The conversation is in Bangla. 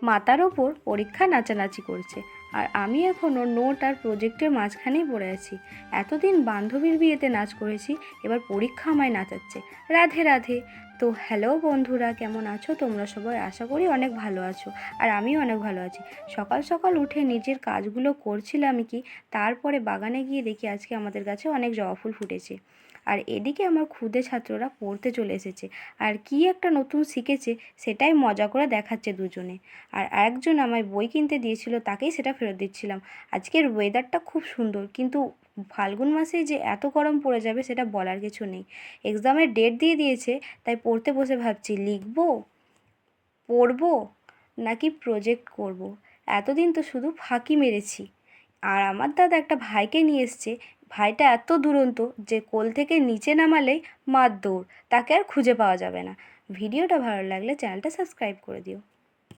মাথার ওপর পরীক্ষা নাচানাচি করছে, আর আমি এখনও নোট আর প্রজেক্টের মাঝখানেই পড়ে আছি। এতদিন বান্ধবীর বিয়েতে নাচ করেছি, এবার পরীক্ষা আমায় নাচাচ্ছে। রাধে রাধে। তো হ্যালো বন্ধুরা, কেমন আছো তোমরা সবাই? আশা করি অনেক ভালো আছো, আর আমিও অনেক ভালো আছি। সকাল সকাল উঠে নিজের কাজগুলো করছিলাম কি, তারপরে বাগানে গিয়ে দেখি আজকে আমাদের কাছে অনেক জবা ফুল ফুটেছে। আর এদিকে আমার ক্ষুদে ছাত্ররা পড়তে চলে এসেছে, আর কি একটা নতুন শিখেছে সেটাই মজা করে দেখাচ্ছে দুজনে। আর একজন আমায় বই কিনতে দিয়েছিল, তাকেই সেটা ফেরত দিচ্ছিলাম। আজকের ওয়েদারটা খুব সুন্দর, কিন্তু ফাল্গুন মাসেই যে এত গরম পড়ে যাবে সেটা বলার কিছু নেই। এক্সামের ডেট দিয়ে দিয়েছে, তাই পড়তে বসে ভাবছি লিখবো, পড়বো, নাকি প্রজেক্ট করব। এতদিন তো শুধু ফাঁকি মেরেছি। আর আমার দাদা একটা ভাইকে নিয়ে এসছে। ভাইটা এত দুরন্ত যে কোল থেকে নিচে নামালেই মার দৌড়, তাকে আর খুঁজে পাওয়া যাবে না। ভিডিওটা ভালো লাগলে চ্যানেলটা সাবস্ক্রাইব করে দিও।